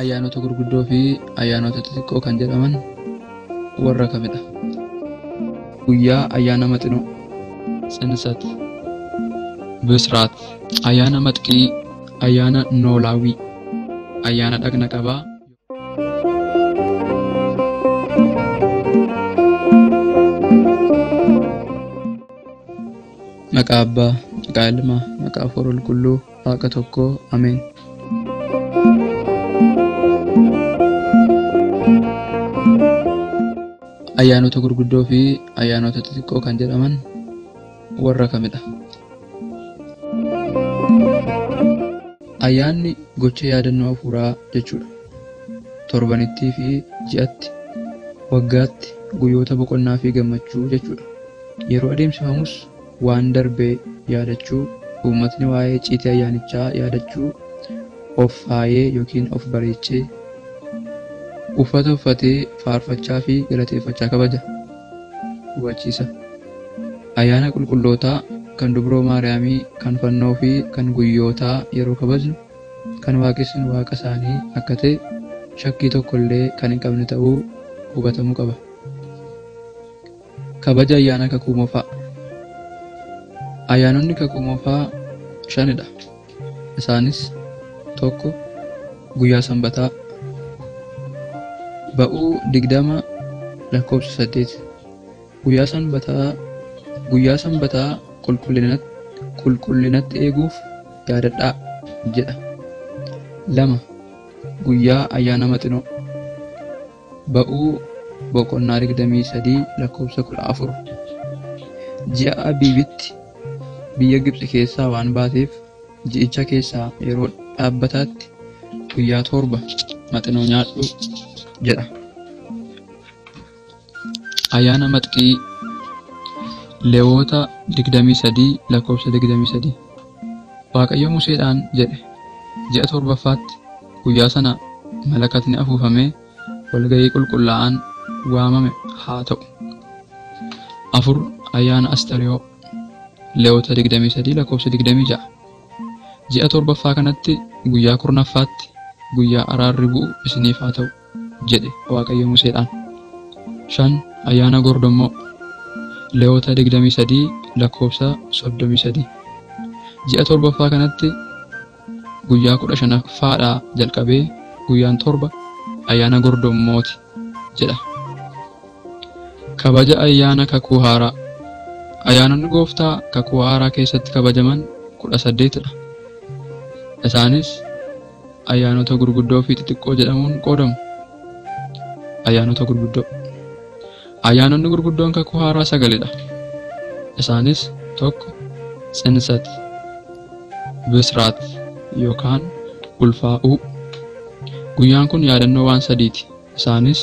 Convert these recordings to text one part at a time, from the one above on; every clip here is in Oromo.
Ayyaanota gurguddoo fi ayyaanota xixiqqoo kan jedhaman warra kamidha? Guyyaa ayyaana maxinoo, Tsinsat, Bisraat, ayyaana maxqii, ayyaana noolaawii, ayyaana dhagna qabaa. Maqaa Abbaa, maqaa Ilmaa, maqaa Hafuura Qulqulluu, Waaqa tokkoo, Ameen. Ayyaanota gurguddoo fi ayyaanota xixiqqoo kan jedhaman warra kamidha? Ayyaanni gocha yaadannoo hafuuraa jechuudha. Torbanittii fi ji'atti, waggaatti, guyyoota boqonnaa fi gammachuu jechuudha. Yeroo adeemsifamus waan darbee yaadachuu, uummatni waa'ee ciitii ayyaanichaa yaadachuu, of faayee yookiin of bareechee, uffata uffatee faarfachaa fi galateeffachaa kabaja. Hubachiisa. Ayyaana qulqullootaa kan dubroo Maariyaamii, kan fannoo fi kan guyyootaa yeroo kabajnu kan waaqessinu waaqa isaanii akka ta'e shakkii tokkollee kan hin qabne ta'uu hubatamuu qaba. Kabaja ayyaana kakuu moofaa. Ayyaanonni kakuu moofaa 5dha. Isaanis 1. Guyyaa Sanbataa. Ba'uu 20 lakkoofsa 8. Guyyaa Sanbataa qulqullinatti eeguuf yaadadhaa jedha. 2. Guyyaa ayyaana maxinoo. Ba'uu boqonnaa 23 lakkoofsa 14. Ji'a Abiibitti biyya Gibxi keessaa waan baateef ji'icha keessaa yeroo dhaabbataatti guyyaa 7 maxinoo nyaadhu jedha. Ayyaana maxqii. Leewwota 23 lakkoofsa 23. Waaqayyo Museedhaan jedhe, ji'a 7ffaatti guyyaa sana malakatni afuufamee walga'ii qulqullaa'aan waamame haa ta'u. 4. Ayyaana Astariyoo. Leewwota 23 lakkoofsa 26. Ji'a 7ffaa kanatti guyyaa 10ffaatti guyyaa araarri bu'u isiniif haa ta'u jedhe Waaqayyo Museedhaan. 5. Ayyaana Gordommoo. Leewwota 23 lakkoofsa 33. Ji'a 7ffaa kanatti guyyaa 15ffaadhaa jalqabee guyyaan 7 ayyaana Gordommooti jedha. Kabaja ayyaana kakuu haaraa. Ayyaanonni gooftaa kakuu haaraa keessatti kabajaman 18dha. Isaanis ayyaanota gurguddoo fi xixiqqoo jedhamuun qoodamu. Ayyaanota gurguddoo. Ayyaanonni gurguddoon kakuu haaraa 9dha. Isaanis 1. Tsinsat, Bisraat yookaan ulfaa'uu. Guyyaan kun yaadannoo waan sadiiti. Isaanis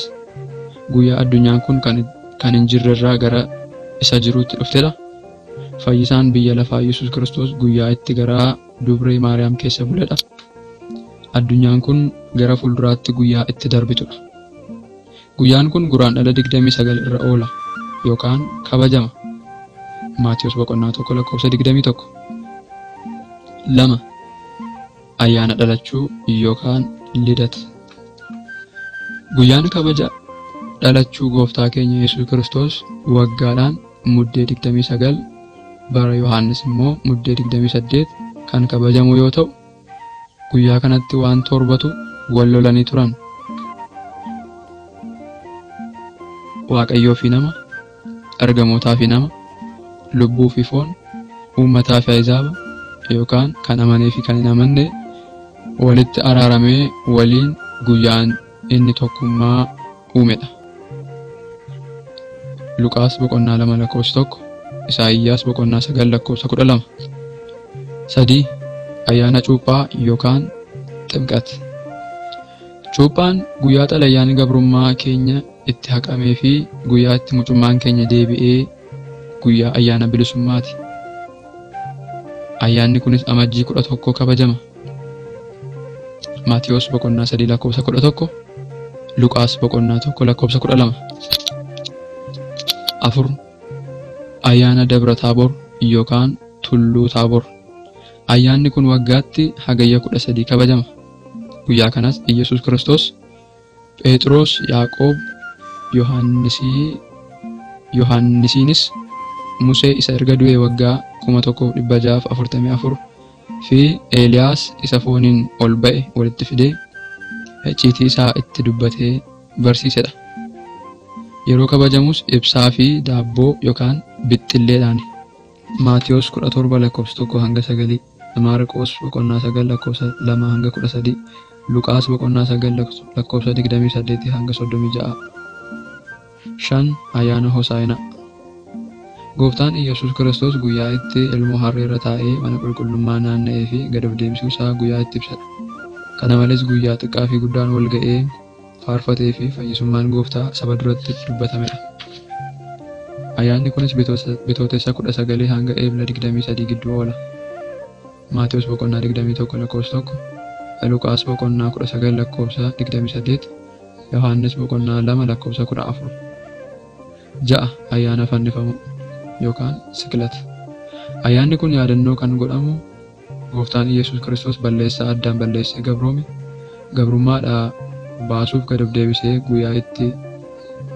guyyaa addunyaan kun kan hin jirrerraa gara isa jiruutti dhuftedha. Fayyisaan biyya lafaa Yesuus Kiristoos guyyaa itti garaa dubree Maariyaam keessa buledha. Addunyaan kun gara fuulduraatti guyyaa itti darbitudha. Guyyaan kun guraandhala 29 irra oola yookaan kabajama. Maatiyos boqonnaa 1 lakkoofsa 21. 2. Ayyaana dhalachuu yookaan lidata. Guyyaan kabaja dhalachuu gooftaa keenya Yesuus Kiristoos waggaadhaan muddee 29, bara Yohaannis immoo muddee 28 kan kabajamu yoo ta'u, guyyaa kanatti waan 7tu wal lolanii turan. Waaqayyoo fi nama, ergamootaa fi nama, lubbuu fi foon, uummataa fi ahizaaba yookaan kan amanee fi kan hin amanne walitti araaramee waliin guyyaan inni tokkummaa uumedha. Luqaas boqonnaa 2 lakkoofsa 1, Isaayyaas boqonnaa 9 lakkoofsa 12. 3. Ayyaana cuuphaa yookaan xibqat. Cuuphaan guyyaa xalayyaan gabrummaa keenya itti haqamee fi guyyaa itti mucummaan keenya deebi'ee guyyaa ayyaana bilisummaati. Ayyaanni kunis amajjii 11 kabajama. Maatiyos boqonnaa 3 lakkoofsa 11, Luqaas boqonnaa 1 lakkoofsa 12. 4. Ayyaana Dabra Taaboor yookaan Tulluu Taaboor. Ayyaanni kun waggaatti hagayya 13 kabajama. Guyyaa kanas Yesuus Kiristoos Phexros, Yaaqoob, Yohannisiinis Musee isa erga du'ee waggaa 1644 fi Eeliyaas isa fooniin ol ba'e walitti fidee icciitii isaa itti dubbatee barsiisedha. Yeroo kabajamus ibsaa fi daabboo yookaan bixxilleedhaani. Maatiyos 17 lakkoofsa 1 hanga 9, Maarqos 9 lakkoofsa 2 hanga 13, Luqaas 9 lakkoofsa 28 hanga 36. 5. Ayyaana Hosaa'inaa. Gooftaan Yesuus Kiristoos guyyaa itti ilmoo harree irra taa'ee mana qulqullummaa naanna'ee fi gad of deebisuu isaa guyyaa itti ibsadha. Kana malees guyyaa xiqqaa fi guddaan wal ga'ee faarfatee fi fayyisummaan gooftaa saba duratti dubbatamedha. Ayyaanni kunis bitootessa 19 hanga eebila 23 gidduu oola. Maatiyos 21 lakkoofsa 1, Luqaas 19 lakkoofsa 28, Yohaannis 2 lakkoofsa 14. 6. Ayyaana fannifamuu yookaan Siqilata. Ayyaanni kun yaadannoo kan godhamu Gooftaan Yesuus Kiristoos balleessaa addaan balleessee gabrummaadhaa baasuuf gad of deebisee guyyaa itti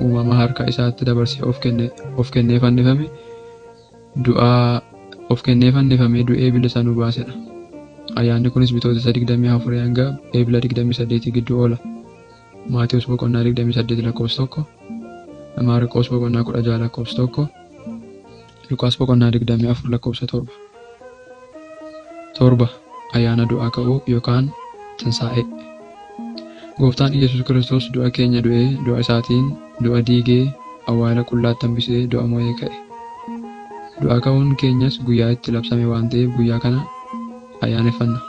uumama harka isaatti dabarsee of kennee fannifamee du'ee bilisa nu baasedha. Ayyaanni kunis bitootessa 24 hanga eebila 28 gidduu oola. Maatiyos 28 lakkoofsa 1, Maarqos 16 lakkoofsa 1, Luqaas 24 lakkoofsa 7. 7. Ayyaana du'aa ka'uu yookaan Tinsaa'ee. Gooftaan Yesuus Kiristoos du'a keenya du'ee, du'a isaatiin du'a diigee, awwaala qullaatti hambisee du'a mo'ee ka'e. Du'a ka'uun keenyas guyyaa itti labsame waan ta'eef guyyaa kana ayyaaneffanna.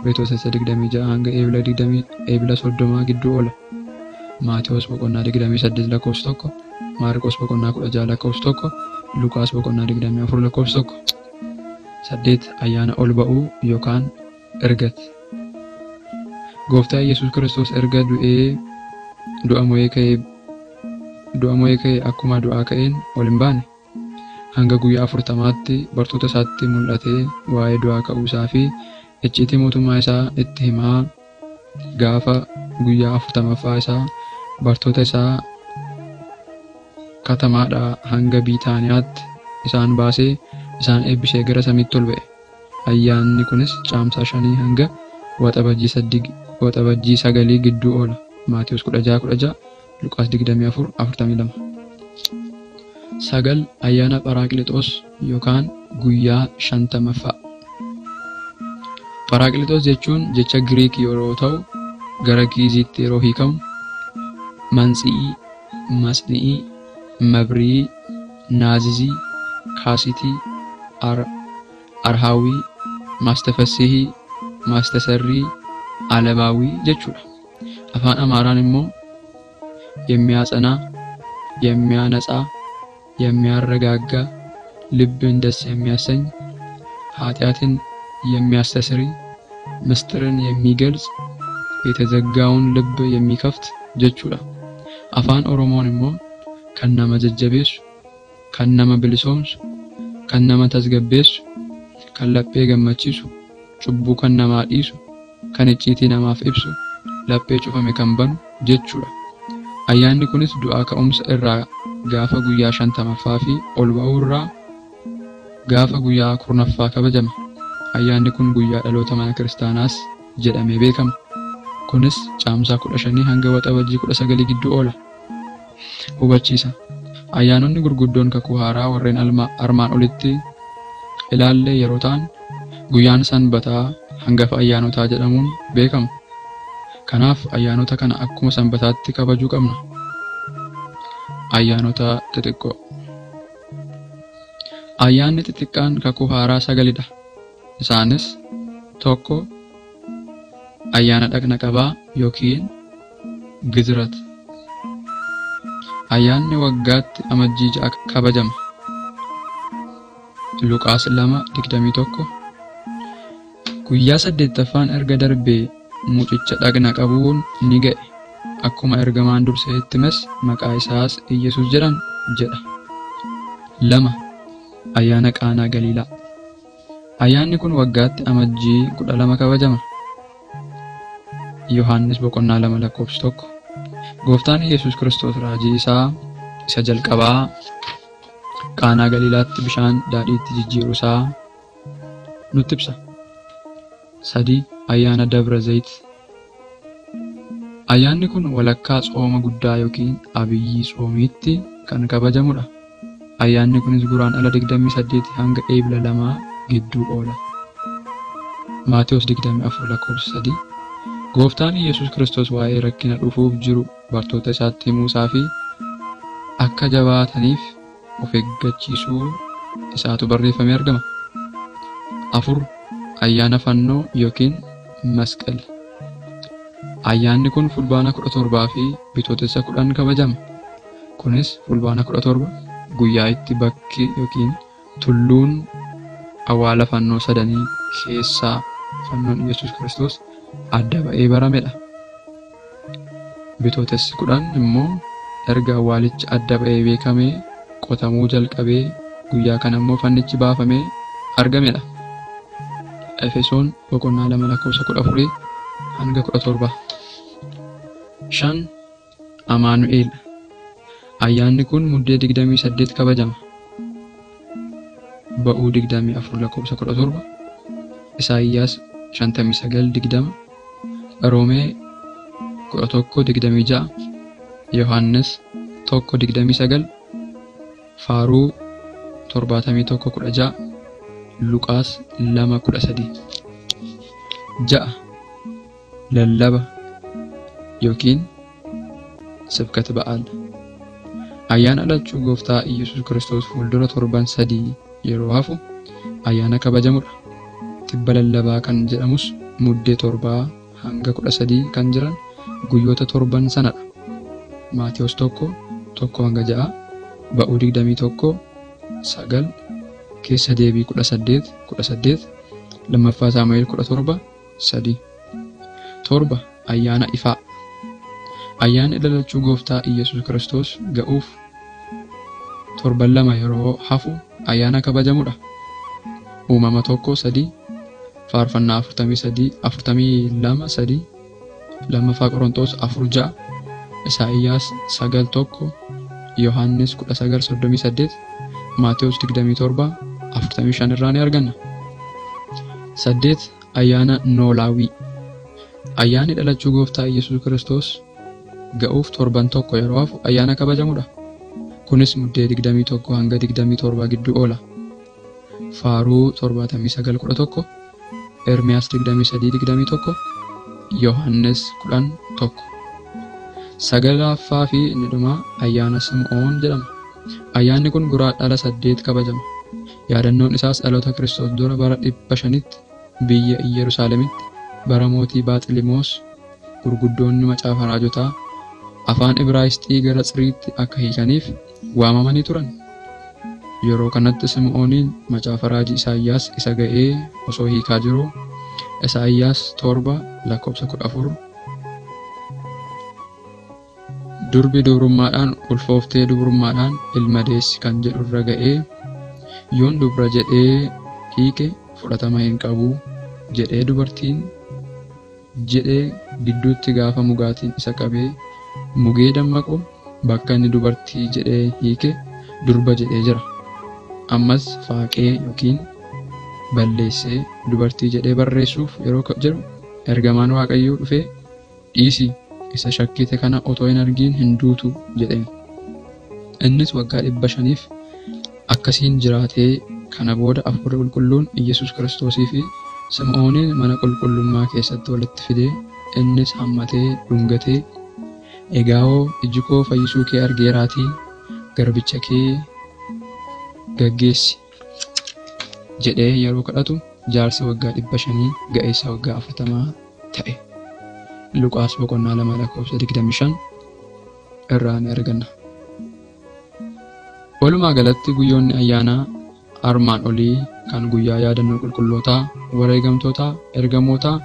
Bitootessa 26 hanga eebila 30 gidduu oola. Maatiyos 28 lakkoofsa 1, Maarqos 16 lakkoofsa 1, Luqaas 24 lakkoofsa 1. 8. Ayyaana ol ba'uu yookaan Irgata. Gooftaan Yesuus Kiristoos erga du'a mo'ee ka'ee akkuma du'aa ka'een ol hin baane hanga guyyaa 40tti bartoota isaatti mul'atee waa'ee du'aa ka'uu isaa fi icciitii mootummaa isaa itti himaa. Gaafa guyyaa 40ffaa isaa bartoota isaa katamaadhaa hanga Biitaaniyaatti isaan baasee isaan eebbisee gara samiitti ol ba'e. Ayyaanni kunis caamsaa 5 hanga waxabajjii 9 gidduu oola. Maatiyos 16, Luqaas 24:42. 9. Ayyaana Phaaraaqiliixoos yookaan guyyaa 50ffaa. Phaaraaqiliixoos jechuun jecha Giriik yeroo ta'u gara Giiziitti yeroo hiikamu Mansi'ii, Masni'ii, Mabrii, Naazizii, Kaasitii, Arhaawii, Maastafasihii, Maastasarrii, Alabaawii jechuudha. Afaan Amaaraan immoo የሚያጸና የሚያነጻ የሚያረጋጋ ልብን ደስ የሚያሰኝ ኃጢአትን የሚያስተስሪ ምስጢርን የሚገልጽ የተዘጋውን ልብ የሚከፍት jechuudha. Afaan Oromoon immoo kan nama jajjabeessu, kan nama bilisoomsu, kan nama tasgabbeessu, kan laphee gammachiisu, cubbuu kan namaa dhiisu, kan icciitii namaaf ibsu, laphee cufame kan banu jechuudha. Ayyaanni kunis du'aa ka'umsa irraa gaafa guyyaa 50ffaa fi ol ba'uu irraa gaafa guyyaa 10ffaa kabajama. Ayyaanni kun guyyaa dhaloota mana kiristaanaas jedhamee beekama. Kunis caamsaa 15 hanga waxabajjii 19 gidduu oola. Hubachiisa. Ayyaanonni gurguddoon kakuu haaraa warreen armaan olitti ilaalle yeroo ta'an guyyaan sanbataa hangafa ayyaanotaa jedhamuun beekamu. Kanaaf ayyaanota kana akkuma sanbataatti kabajuu qabna. Ayyaanota xixiqqoo. Ayyaanni xixiqqaan kakuu haaraa 9dha. Isaanis 1. Ayyaana dhagna qabaa yookiin Gizrat. Ayyaanni waggaatti amajjii 6 kabajama. Luqaas 2:21. Guyyaa 8ffaan erga darbee mucicha dhagna qabuun ni ga'e. Akkuma ergamaan dursee itti himes maqaa isaas Yesuus jedhan jedha. 2. Ayyaana Qaanaa Galiilaa. Ayyaanni kun waggaatti amajjii 12 kabajama. Yohaannis boqonnaa 2:1. Gooftaan Yesuus Kiristoos raajii isaa isa jalqabaa Qaanaa Galiilaatti bishaan daadhiitti jijjiiruu isaa nutti ibsa. 3. Ayyaana Dabra Zayit. Ayyaanni kun walakkaa tsooma guddaa yookiin abiyyii tsoomiitti kan kabajamudha. Ayyaanni kunis Guraandhala 28 hanga Eebila 2 gidduu oola. Maatewos 24:3. Gooftaan Yesuus Kiristoos waa'ee rakkina dhufuuf jiru bartoota isaatti himuusaa fi akka jabaataniif of eeggachiisuu isaatu barreeffamee argama. 4. Ayyaana Fannoo yookiin Masqal. Ayyaanni kun fulbaana 17 fi bitootessa 10 kabajama. Kunis fulbaana 17 guyyaa itti bakki yookiin tulluun awwaala fannoo sadanii keessaa fannoon Yesuus Kiristoos adda ba'ee baramedha. Bitootessi 10 immoo erga awwaalichi adda ba'ee beekamee qotamuu jalqabee guyyaa kana immoo fannichi baafamee argamedha. Efesoon boqonnaa 2:14 hanga 17. 5. Amaanu'eel. Ayyaanni kun muddee 28 kabajama. Ba'uu 24:17. Isaayyaas 59:20. Roomee 11:26. Yohaannis 1:29. Faaruu 71:16. Luqaas 2:13. 6. Lallaba yookiin Sibkata Ba'aal. Ayyaana dhalachuu Gooftaa Yesuus Kiristoos fuuldura torban 3 yeroo hafu ayyaana kabajamudha. Tibba lallabaa kan jedhamus muddee 7 hanga 13 kan jiran guyyoota torban sanadha. Maatewos 1:1 hanga 6. Ba'uu 21:9. Keessa deebii 18:18. Lammaffaa Saamu'eel 17:3. 7. Ayyaana Ifaa. Ayyaanni dhalachuu Gooftaa Yesuus Kiristoos ga'uuf torban 2 yeroo hafu ayyaana kabajamudha. Uumama 1:3. Faarfannaa 42:3. Lammaffaa Qorontos 4:6. Isaayyaas 9:1. Yohaannis 19:38. Maatewos 27:45 irraa ni arganna. 8. Ayyaana Noolaawii. Ayyaanni dhalachuu Gooftaa Yesuus Kiristoos ga'uuf torban 1 yeroo hafu ayyaana kabajamudha. Kunis muddee 21 hanga 27 gidduu oola. Faaruu 79:11. Ermiyaas 23:21. Yohaannis 10:1. 9ffaa fi inni dhumaa ayyaana Sim'oon jedhama. Ayyaanni kun Guraandhala 8 kabajama. Yaadannoon isaas dhaloota Kiristoos dura bara 500tti biyya Yerusaalemitti bara mootii Baaxilimoos gurguddoonni macaafa raajotaa afaan Ibraayisxii gara Tsiriitti akka hiikaniif waamamanii turan. Yeroo kanatti Sim'ooniin macaafa raajii Isaayyaas isa ga'ee osoo hiikaa jiruu Isaayyaas 7:14. Durbi dubrummaadhaan ulfooftee dubrummaadhaan ilma deessi kan jedhu irra ga'ee yoon dubra jedhee hiike fudhatama hin qabu jedhee dubartiin jedhee gidduutti gaafa mugaatiin isa qabee mugee dammaqu bakka inni dubartii jedhee hiike durba jedhee jira. Ammas faaqee yookiin balleessee dubartii jedhee barreessuuf yeroo jiru ergamaan Waaqayyoo dhufee dhiisi isa shakkite kana otoo hin argiin hin duutu jedheen. Innis waggaa 500f akkasiin jiraatee kana booda Hafuurri Qulqulluun Yesuus Kiristoosii fi Sim'ooniin mana qulqullummaa keessatti walitti fidee innis hammatee dhungatee egaa hoo iji koo fayyisuu kee argeeraatii garbicha kee gaggeessi jedhee yeroo kadhatu jaarsi waggaa 500 ga'eessa waggaa 40 ta'e. Luqaas boqonnaa 2:25 irraa ni arganna. Walumaa galatti guyyoonni ayyaanaa armaan olii kan guyyaa yaadannoo qulqullootaa, wareegamtootaa, ergamootaa,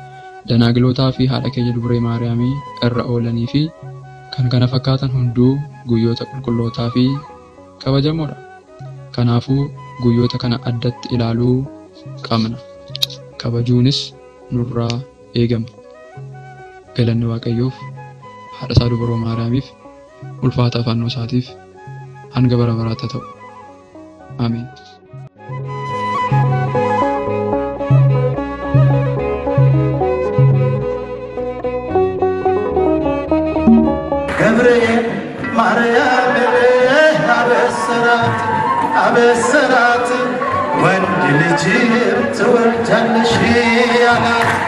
danaagilotaa fi haadha keenya dubree Maariyaamii irra oolanii fi kan kana fakkaatan hunduu guyyoota qulqullootaa fi kabajamoodha. Kanaafuu guyyoota kana addatti ilaaluu qabna. Kabajuunis nurraa eegama. galanni waaqayyoof haadha isaa dubroo Maariyaamiif ulfaata fannoo isaatiif hanga bara baraatti ta'u. Ameen. ገብርኤል ማርያም አበሰራት ወንድ ልጅም ትወልጃለሽ አላት።